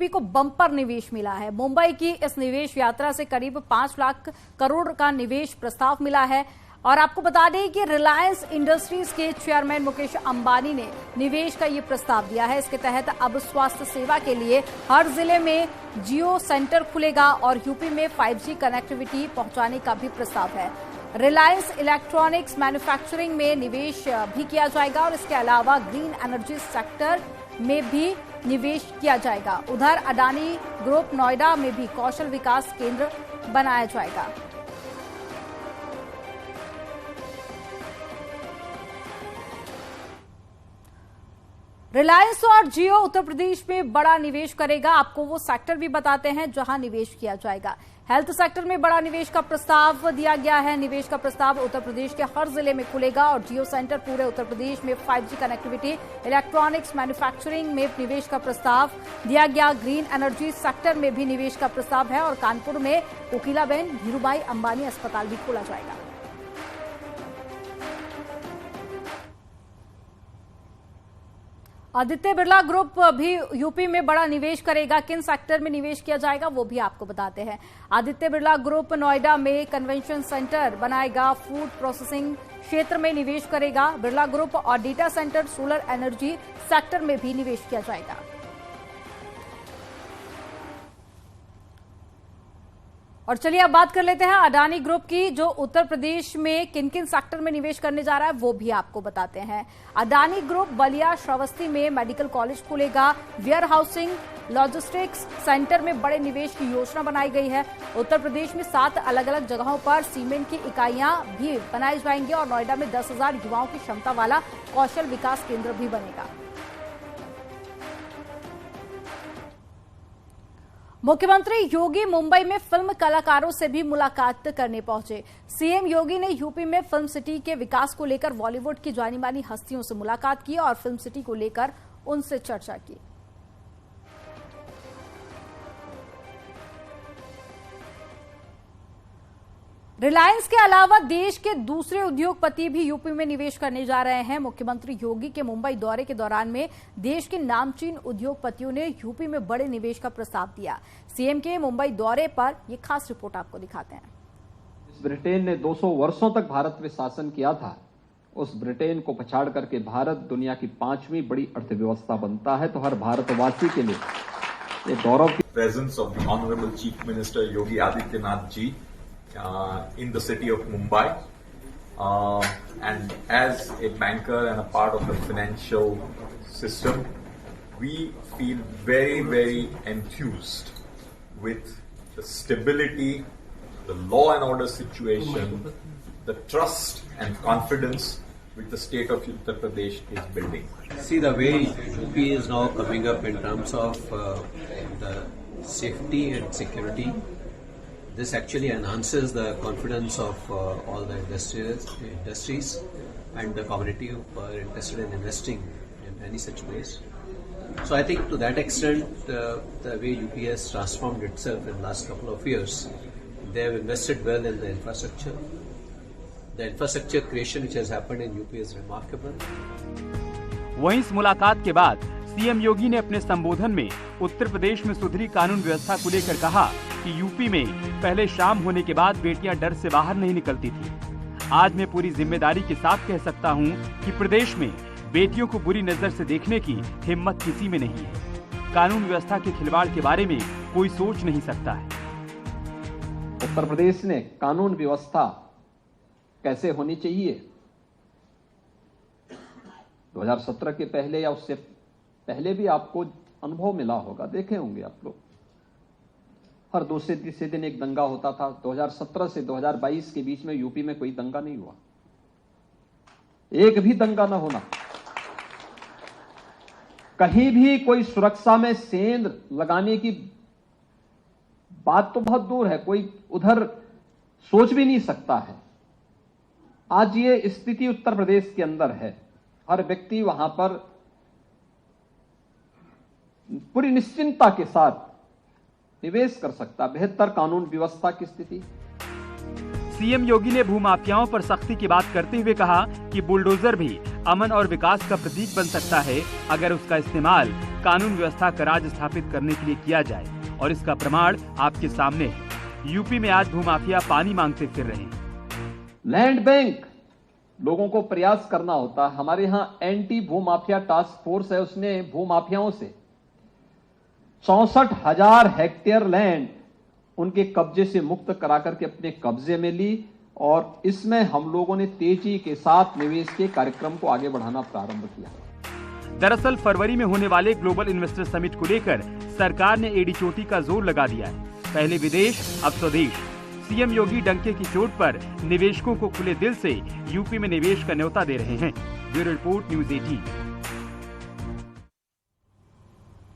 UP को bumper निवेश मिला है। मुंबई की इस निवेश यात्रा से करीब 5 लाख करोड़ का निवेश प्रस्ताव मिला है। और आपको बता दें कि रिलायंस इंडस्ट्रीज के चेयरमैन मुकेश अंबानी ने निवेश का ये प्रस्ताव दिया है। इसके तहत अब स्वास्थ्य सेवा के लिए हर जिले में जियो सेंटर खुलेगा और यूपी में 5G कनेक्टिविटी पहुंचाने का भी प्रस्ताव है। रिलायंस इलेक्ट्रॉनिक्स मैन्युफैक्चरिंग में निवेश भी किया जाएगा और इसके अलावा ग्रीन एनर्जी सेक्टर में भी निवेश किया जाएगा। उधर अडानी ग्रुप नोएडा में भी कौशल विकास केंद्र बनाया जाएगा। रिलायंस और जियो उत्तर प्रदेश में बड़ा निवेश करेगा। आपको वो सेक्टर भी बताते हैं जहां निवेश किया जाएगा। हेल्थ सेक्टर में बड़ा निवेश का प्रस्ताव दिया गया है। निवेश का प्रस्ताव उत्तर प्रदेश के हर जिले में खुलेगा और जियो सेंटर पूरे उत्तर प्रदेश में 5G कनेक्टिविटी, इलेक्ट्रॉनिक्स मैन्युफैक्चरिंग में निवेश का प्रस्ताव दिया गया। ग्रीन एनर्जी सेक्टर में भी निवेश का प्रस्ताव है और कानपुर में कोकिलाबेन धीरूभाई अंबानी अस्पताल भी खोला जाएगा। आदित्य बिरला ग्रुप भी यूपी में बड़ा निवेश करेगा। किन सेक्टर में निवेश किया जाएगा वो भी आपको बताते हैं। आदित्य बिरला ग्रुप नोएडा में कन्वेंशन सेंटर बनाएगा। फूड प्रोसेसिंग क्षेत्र में निवेश करेगा। बिरला ग्रुप और data centre, solar energy sector में भी निवेश किया जाएगा। और चलिए अब बात कर लेते हैं अडानी ग्रुप की, जो उत्तर प्रदेश में किन किन सेक्टर में निवेश करने जा रहा है वो भी आपको बताते हैं। अडानी ग्रुप बलिया श्रावस्ती में मेडिकल कॉलेज खुलेगा। वेयर हाउसिंग, लॉजिस्टिक्स सेंटर में बड़े निवेश की योजना बनाई गई है। उत्तर प्रदेश में 7 अलग अलग जगहों पर सीमेंट की इकाइयां भी बनाई जाएंगी और नोएडा में 10,000 युवाओं की क्षमता वाला कौशल विकास केंद्र भी बनेगा। मुख्यमंत्री योगी मुंबई में फिल्म कलाकारों से भी मुलाकात करने पहुंचे। सीएम योगी ने यूपी में फिल्म सिटी के विकास को लेकर बॉलीवुड की जानी मानी हस्तियों से मुलाकात की और फिल्म सिटी को लेकर उनसे चर्चा की। रिलायंस के अलावा देश के दूसरे उद्योगपति भी यूपी में निवेश करने जा रहे हैं। मुख्यमंत्री योगी के मुंबई दौरे के दौरान में देश के नामचीन उद्योगपतियों ने यूपी में बड़े निवेश का प्रस्ताव दिया। सीएम के मुंबई दौरे पर यह खास रिपोर्ट आपको दिखाते हैं। ब्रिटेन ने 200 वर्षों तक भारत में शासन किया था। उस ब्रिटेन को पछाड़ करके भारत दुनिया की 5वीं बड़ी अर्थव्यवस्था बनता है, तो हर भारतवासी के लिए ये गौरव की presence of the honourable chief minister Yogi Adityanath ji in the city of Mumbai, and as a banker and a part of the financial system, we feel very, very enthused with the stability, the law and order situation, the trust and confidence which the state of Uttar Pradesh is building. See, the way UP is now coming up in terms of the safety and security, this actually enhances the confidence of all the industries and the community who are interested in investing in any such place. So I think to that extent, the way UP has transformed itself in the last couple of years, they have invested well in the infrastructure. The infrastructure creation which has happened in UP is remarkable. वहीं इस मुलाकात के बाद CM योगी ने अपने संबोधन में उत्तर प्रदेश में सुधरी कानून व्यवस्था को लेकर कहा कि यूपी में पहले शाम होने के बाद बेटियां डर से बाहर नहीं निकलती थी। आज मैं पूरी जिम्मेदारी के साथ कह सकता हूं कि प्रदेश में बेटियों को बुरी नजर से देखने की हिम्मत किसी में नहीं है। कानून व्यवस्था के खिलवाड़ के बारे में कोई सोच नहीं सकता है। उत्तर प्रदेश ने कानून व्यवस्था कैसे होनी चाहिए 2017 के पहले या उससे पहले भी आपको अनुभव मिला होगा, देखे होंगे आप लोग। हर दूसरे तीसरे दिन एक दंगा होता था। 2017 से 2022 के बीच में यूपी में कोई दंगा नहीं हुआ, एक भी दंगा ना होना। कहीं भी कोई सुरक्षा में सेंध लगाने की बात तो बहुत दूर है, कोई उधर सोच भी नहीं सकता है। आज ये स्थिति उत्तर प्रदेश के अंदर है। हर व्यक्ति वहां पर पूरी निश्चिंतता के साथ निवेश कर सकता। बेहतर कानून व्यवस्था की स्थिति। सीएम योगी ने भूमाफियाओं पर सख्ती की बात करते हुए कहा कि बुलडोजर भी अमन और विकास का प्रतीक बन सकता है अगर उसका इस्तेमाल कानून व्यवस्था का राज स्थापित करने के लिए किया जाए, और इसका प्रमाण आपके सामने है। यूपी में आज भूमाफिया पानी मांगते फिर रहे हैं। लैंड बैंक लोगों को प्रयास करना होता है। हमारे यहां एंटी भूमाफिया टास्क फोर्स है, उसने भूमाफियाओं से 64,000 हेक्टेयर लैंड उनके कब्जे से मुक्त करा करके अपने कब्जे में ली, और इसमें हम लोगों ने तेजी के साथ निवेश के कार्यक्रम को आगे बढ़ाना प्रारंभ किया। दरअसल फरवरी में होने वाले ग्लोबल इन्वेस्टर समिट को लेकर सरकार ने एड़ी चोटी का जोर लगा दिया है। पहले विदेश, अब स्वदेश। सीएम योगी डंके की चोट पर निवेशकों को खुले दिल से यूपी में निवेश का न्योता दे रहे हैं। Bureau report, news 18।